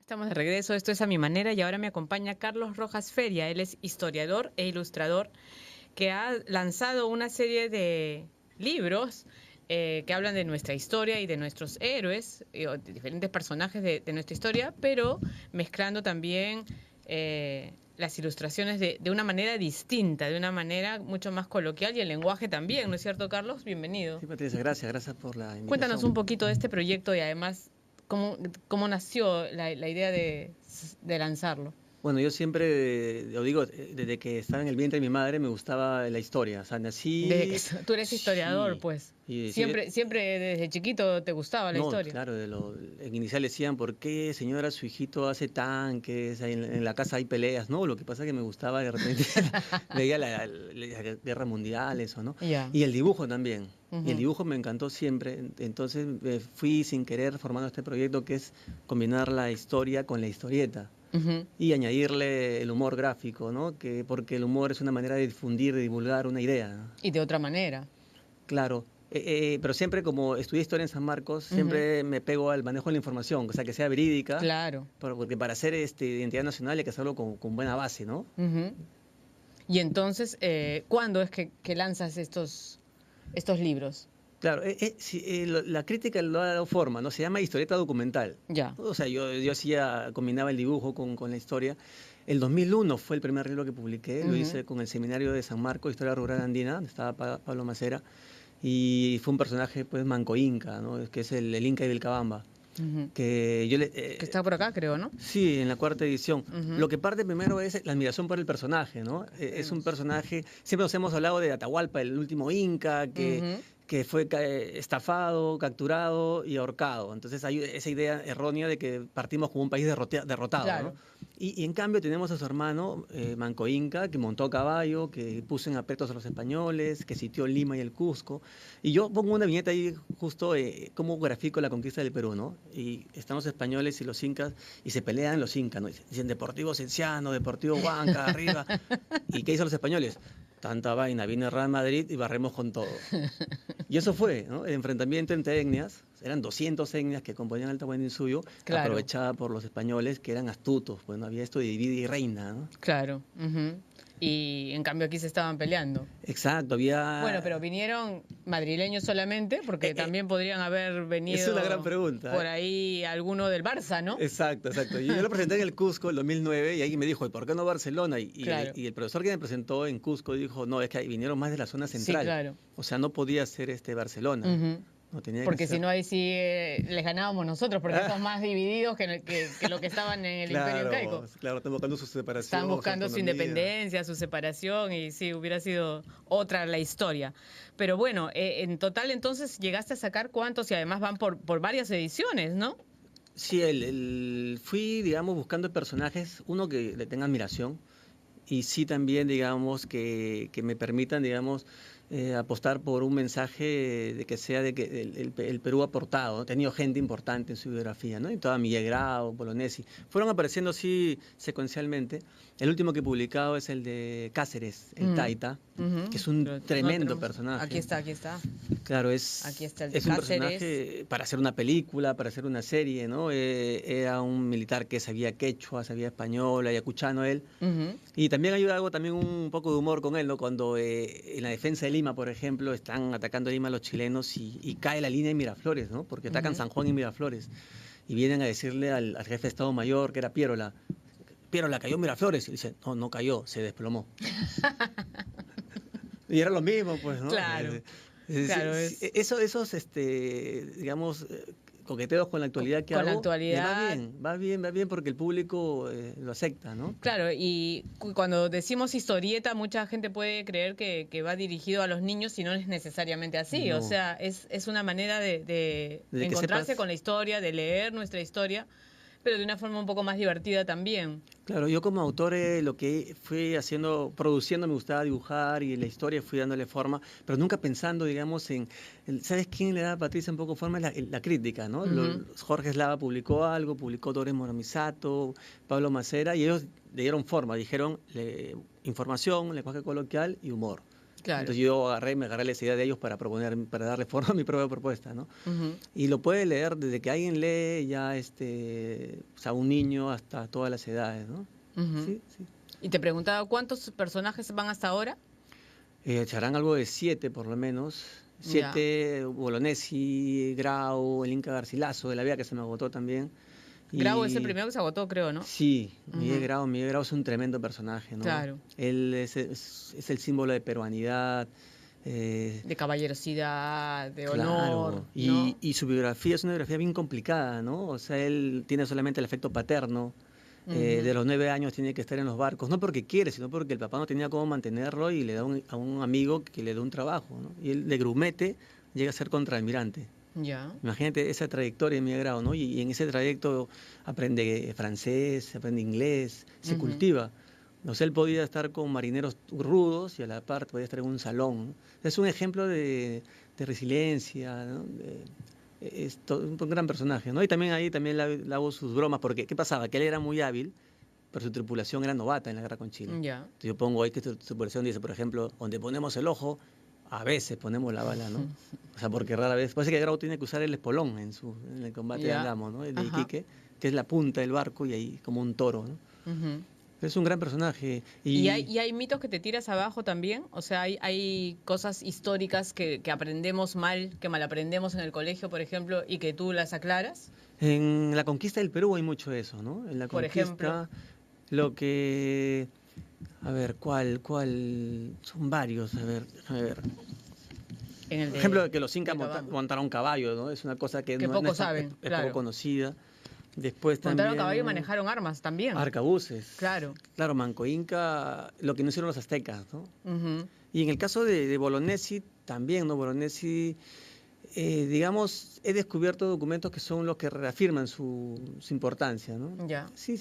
Estamos de regreso, esto es A Mi Manera y ahora me acompaña Carlos Rojas Feria. Él es historiador e ilustrador que ha lanzado una serie de libros que hablan de nuestra historia y de nuestros héroes, o de diferentes personajes de nuestra historia, pero mezclando también las ilustraciones de una manera distinta, de una manera mucho más coloquial y el lenguaje también, ¿no es cierto, Carlos? Bienvenido. Sí, Patricia, gracias por la Cuéntanos invitación. un poquito de este proyecto y además cómo nació la idea de lanzarlo. Bueno, yo siempre, lo digo, desde que estaba en el vientre de mi madre me gustaba la historia. O sea, Desde que nací, tú eres historiador, sí, pues. y sí, Siempre desde chiquito te gustaba la no, historia. claro, en inicial decían, ¿por qué señora su hijito hace tanques? En la casa hay peleas, ¿no? Lo que pasa es que me gustaba de repente, veía la guerra mundial, eso, ¿no? Ya. Y el dibujo también. Y el Ujú. dibujo me encantó siempre. Entonces fui sin querer formando este proyecto que es combinar la historia con la historieta. Ujú. Y añadirle el humor gráfico, ¿no? Porque el humor es una manera de difundir, de divulgar una idea, ¿no? Y de otra manera. Claro, pero siempre como estudié historia en San Marcos, Ujú. siempre me pego al manejo de la información, o sea, que sea verídica, Claro. porque para hacer identidad nacional hay que hacerlo con buena base, ¿no? Ujú. Y entonces, ¿cuándo es que lanzas estos libros? Claro, sí, la crítica lo ha dado forma, ¿no? Se llama historieta documental. Ya. O sea, yo hacía, combinaba el dibujo con la historia. El 2001 fue el primer libro que publiqué, lo Ujú. hice con el Seminario de San Marcos, Historia Rural Andina, donde estaba Pablo Macera, y fue un personaje, pues, manco inca, ¿no? Que es el Inca de Vilcabamba, Ujú. que yo le... Que está por acá, creo, ¿no? Sí, en la cuarta edición. Ujú. Lo que parte primero es la admiración por el personaje, ¿no? Es un Vemos. personaje, siempre nos hemos hablado de Atahualpa, el último inca, Ujú. que fue estafado, capturado y ahorcado. Entonces hay esa idea errónea de que partimos como un país derrotado, ¿no? Claro. Y en cambio tenemos a su hermano, Manco Inca, que montó a caballo, que puso en aprietos a los españoles, que sitió Lima y el Cusco. Y yo pongo una viñeta ahí justo cómo grafico la conquista del Perú, ¿no? Y están los españoles y los incas y se pelean los incas, ¿no? Dicen Deportivo Cienciano, Deportivo Huanca, arriba. ¿Y qué hizo los españoles? Tanta vaina, viene el Real Madrid y barremos con todo. Y eso fue, ¿no? El enfrentamiento entre etnias, eran 200 etnias que componían el Tahuantinsuyo, Claro. aprovechada por los españoles que eran astutos, pues no había esto de divide y reina, ¿no? Claro. Ujú. Y en cambio aquí se estaban peleando. Exacto, Bueno, pero había... vinieron madrileños solamente, porque también podrían haber es una gran venido pregunta, por ¿eh? ahí alguno del Barça, ¿no? Exacto, exacto. Yo lo presenté en el Cusco el 2009 y alguien me dijo, ¿y por qué no Barcelona? Claro, Y el profesor que me presentó en Cusco dijo, no, es que vinieron más de la zona sí, central. claro. O sea, no podía ser Barcelona. Ujú. No tenía que Porque si ser... no, ahí sí les ganábamos nosotros, porque estamos Ah, más divididos que lo que estaban en el Imperio claro, Incaico. claro, están buscando su Estaban separación, su buscando su autonomía. independencia, su separación, y sí, hubiera sido otra la historia. Pero bueno, en total entonces llegaste a sacar cuántos y además van por varias ediciones, ¿no? Sí, fui, digamos, buscando personajes, uno que le tenga admiración y sí también, digamos, que me permitan, digamos, apostar por un mensaje de que sea de que el Perú ha aportado, ¿no? Ha tenido gente importante en su biografía, ¿no? Y toda Miguel Grau, Bolognesi, fueron apareciendo así secuencialmente. El último que he publicado es el de Cáceres, el Mm, Taita, que ujú. es un Pero no lo tremendo tenemos. Aquí personaje. está, aquí está. Claro, Aquí está el de es un Cáceres. personaje para hacer una película, para hacer una serie, ¿no? Era un militar que sabía quechua, sabía español, ayacuchano él. Ujú. Y también hay algo, también un poco de humor con él, ¿no? Cuando en la defensa de Lima, por ejemplo, están atacando Lima los chilenos y cae la línea de Miraflores, ¿no? Porque atacan Ujú. San Juan y Miraflores. Y vienen a decirle al jefe de Estado Mayor, que era Piérola, Piérola, cayó Miraflores. Y dice, no, no cayó, se desplomó. Y era lo mismo, pues, ¿no? Claro, claro, es Esos, digamos, coqueteos con la actualidad que con la hago, actualidad. va bien porque el público lo acepta, ¿no? Claro, y cuando decimos historieta, mucha gente puede creer que va dirigido a los niños y no es necesariamente así. O No, sea, es una manera de desde que encontrarse sepas, con la historia, de leer nuestra historia, pero de una forma un poco más divertida también. claro, yo como autor lo que fui haciendo, produciendo, me gustaba dibujar y la historia fui dándole forma, pero nunca pensando, digamos, ¿sabes quién le da a Patricia un poco forma? La crítica, ¿no? Ujú. Jorge Eslava publicó algo, publicó Dores Monomisato, Pablo Macera, y ellos le dieron forma, dijeron información, lenguaje coloquial y humor. Claro. Entonces yo me agarré la idea de ellos para proponer, para darle forma a mi propia propuesta, ¿no? Y lo puede leer desde que alguien lee ya, o sea, un niño hasta todas las edades, ¿no? Sí, sí. Y te preguntaba, ¿cuántos personajes van hasta ahora? Se harán algo de 7 por lo menos. 7, Bolognesi, Grau, el Inca Garcilaso de la Vía, que se me agotó también. Grau es el primero que se agotó, creo, ¿no? Sí, Miguel Grau es un tremendo personaje, ¿no? Claro. Él es el símbolo de peruanidad. De caballerosidad, de claro, honor. ¿no? Y su biografía es una biografía bien complicada, ¿no? O sea, él tiene solamente el afecto paterno. De los 9 años tiene que estar en los barcos, no porque quiere, sino porque el papá no tenía cómo mantenerlo y le da a un amigo que le da un trabajo, ¿no? Y él de grumete llega a ser contraalmirante. Ya. Imagínate esa trayectoria en mi grado, ¿no? Y en ese trayecto aprende francés, aprende inglés, se cultiva. O sea, él podía estar con marineros rudos y a la par podía estar en un salón, ¿no? Es un ejemplo de resiliencia, ¿no? Es un gran personaje, ¿no? Y también ahí también le hago sus bromas, porque ¿qué pasaba? Que él era muy hábil, pero su tripulación era novata en la guerra con Chile. Ya. Entonces yo pongo ahí que su tripulación dice, por ejemplo, donde ponemos el ojo, a veces ponemos la bala, ¿no? O sea, porque rara vez, parece que Grau tiene que usar el espolón en el combate de Angamo, ¿no? El de Iquique, que es la punta del barco y ahí como un toro, ¿no? Es un gran personaje. ¿Y hay mitos que te tiras abajo también? O sea, hay cosas históricas que aprendemos mal, que mal aprendemos en el colegio, por ejemplo, y que tú las aclaras. En la conquista del Perú hay mucho eso, ¿no? En la por conquista, ejemplo, lo que... A ver, ¿cuál? Son varios, a ver, déjame ver. Por ejemplo, que los incas montaron caballo, ¿no? Es una cosa que no pocos saben, es claro. poco conocida. Después montaron también... caballo y manejaron armas también. Arcabuces. Claro. Claro, Manco Inca, lo que no hicieron los aztecas, ¿no? Y en el caso de Bolognesi, también, ¿no? Bolognesi, digamos, he descubierto documentos que son los que reafirman su importancia, ¿no? Ya. Sí,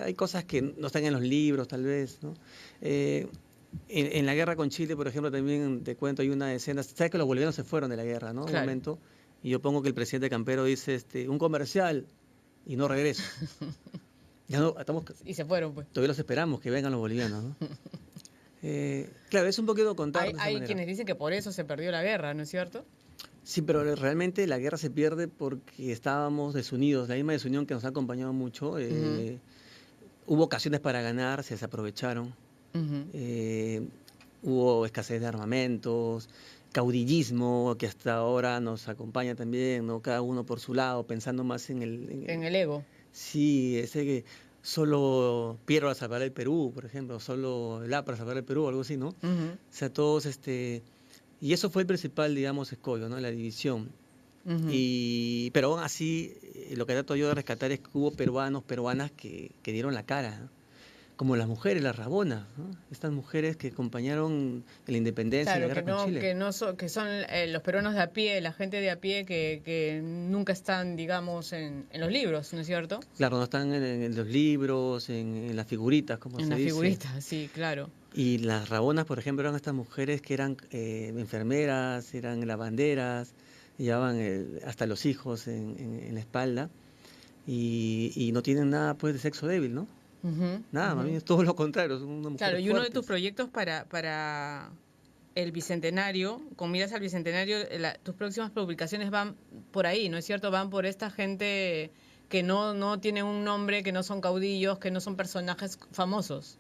hay cosas que no están en los libros, tal vez, ¿no? En la guerra con Chile, por ejemplo, también te cuento, hay una escena, sabes que los bolivianos se fueron de la guerra, ¿no? Claro. Un momento, y yo pongo que el presidente Campero dice, un comercial, y no regresa. Ya no, y se fueron, pues. Todavía los esperamos que vengan los bolivianos, ¿no? Claro, es un poquito contar. Hay quienes dicen que por eso se perdió la guerra, ¿no es cierto? Sí, pero realmente la guerra se pierde porque estábamos desunidos, la misma desunión que nos ha acompañado mucho. Hubo ocasiones para ganar, se desaprovecharon. Hubo escasez de armamentos, caudillismo que hasta ahora nos acompaña también, ¿no? Cada uno por su lado, pensando más en el ego. Sí, ese que solo Piero para salvar el Perú, por ejemplo, solo La para salvar el Perú, algo así, ¿no? O sea, todos y eso fue el principal, digamos, escollo, ¿no? La división. Pero aún así, lo que trato yo de rescatar es que hubo peruanas que dieron la cara, ¿no? Como las mujeres, las rabonas, ¿no? Estas mujeres que acompañaron en la independencia, claro, en la guerra con Chile. Que son los peruanos de a pie, la gente de a pie que nunca están, digamos, en los libros, ¿no es cierto? Claro, no están en los libros, en las figuritas, como se dice. En las figuritas, sí, claro. Y las rabonas, por ejemplo, eran estas mujeres que eran enfermeras, eran lavanderas, llevaban hasta los hijos en la espalda y no tienen nada, pues, de sexo débil, ¿no? Nada, más bien es todo lo contrario, son una mujer Claro, y fuertes. uno de tus proyectos para el Bicentenario, con miras al Bicentenario, tus próximas publicaciones van por ahí, ¿no es cierto? Van por esta gente que no tiene un nombre, que no son caudillos, que no son personajes famosos.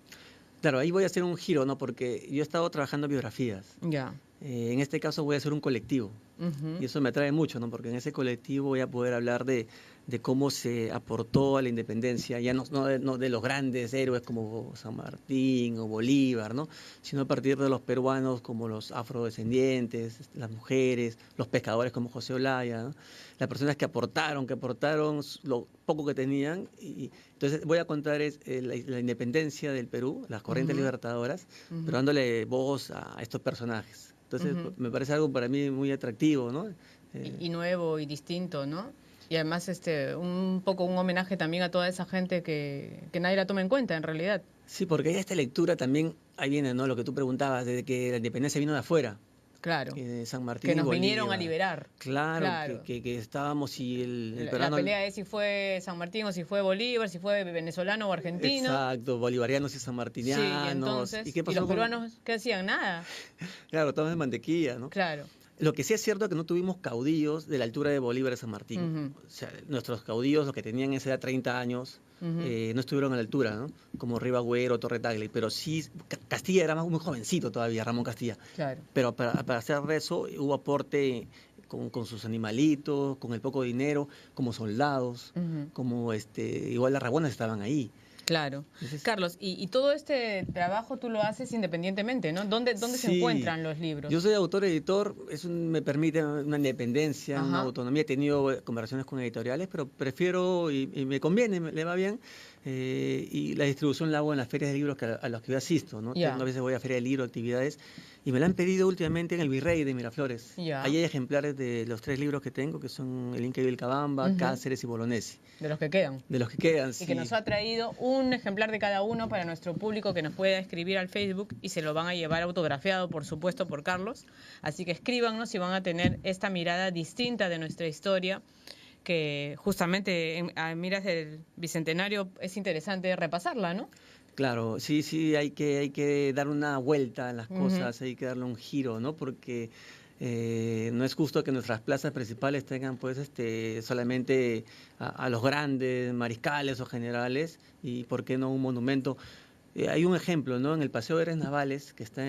Claro, ahí voy a hacer un giro, ¿no? Porque yo he estado trabajando biografías. Ya. En este caso voy a hacer un colectivo. Y eso me atrae mucho, ¿no? Porque en ese colectivo voy a poder hablar de cómo se aportó a la independencia, ya no de los grandes héroes como San Martín o Bolívar, ¿no? Sino a partir de los peruanos como los afrodescendientes, las mujeres, los pescadores como José Olaya, ¿no? Las personas que aportaron lo poco que tenían. Y entonces voy a contar la independencia del Perú, las corrientes libertadoras, pero dándole voz a estos personajes. Entonces me parece algo para mí muy atractivo, ¿no? Y nuevo y distinto, ¿no? Y además un poco un homenaje también a toda esa gente que nadie la toma en cuenta en realidad. Sí, porque hay esta lectura también, ahí viene, ¿no? Lo que tú preguntabas, desde que la independencia vino de afuera. Claro. San Martín Que y nos Bolívar. vinieron a liberar. Claro, Claro. que estábamos y el La peruano... pelea es si fue San Martín o si fue Bolívar, si fue venezolano o argentino. Exacto, bolivarianos y Sí, y sanmartinianos. entonces, ¿Y qué ¿y pasó los con...? peruanos qué hacían? Nada. Claro, todos de mantequilla, ¿no? Claro. Lo que sí es cierto es que no tuvimos caudillos de la altura de Bolívar y San Martín. Ujú. O sea, nuestros caudillos, los que tenían esa edad 30 años, no estuvieron a la altura, ¿no? Como Ribagüero, Torre Tagle. Pero sí, Castilla era muy jovencito todavía, Ramón Castilla. Claro. Pero para hacer eso hubo aporte con sus animalitos, con el poco dinero, como soldados, como igual las Rabonas estaban ahí. Claro. Entonces, Carlos, y todo este trabajo tú lo haces independientemente, ¿no? ¿Dónde se sí, encuentran los libros? yo soy autor, editor, me permite una independencia, Ajá. una autonomía. He tenido conversaciones con editoriales, pero prefiero y me conviene, le va bien. Y la distribución la hago en las ferias de libros a los que yo asisto, ¿no? Ya. A veces voy a feria de libros, actividades, y me la han pedido últimamente en el Virrey de Miraflores. Ya. Ahí hay ejemplares de los 3 libros que tengo, que son El Inca y Vilcabamba, Cáceres y Bolognesi. De los que quedan. De los que quedan, Y sí. que nos ha traído un ejemplar de cada uno para nuestro público que nos pueda escribir al Facebook y se lo van a llevar autografiado, por supuesto, por Carlos. Así que escríbanos si van a tener esta mirada distinta de nuestra historia, que justamente a miras del Bicentenario es interesante repasarla, ¿no? Claro, sí, hay que dar una vuelta a las cosas, hay que darle un giro, ¿no? Porque no es justo que nuestras plazas principales tengan pues solamente a los grandes mariscales o generales, y por qué no un monumento. Hay un ejemplo, ¿no? En el Paseo de Héroes Navales, que está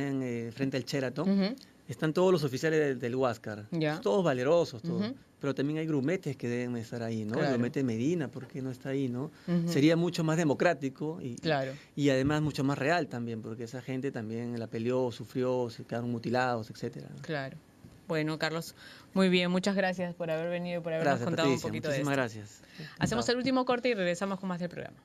frente al Sheraton, están todos los oficiales del Huáscar, Ya. todos valerosos, todos. Pero también hay grumetes que deben estar ahí, ¿no? Claro. El grumete Medina, ¿por qué no está ahí, no? Sería mucho más democrático Claro. y además mucho más real también, porque esa gente también la peleó, sufrió, se quedaron mutilados, etcétera, ¿no? Claro. Bueno, Carlos, muy bien. Muchas gracias por haber venido y por habernos Gracias, contado Patricia, un poquito de muchísimas esto. gracias. Hacemos Chao. el último corte y regresamos con más del programa.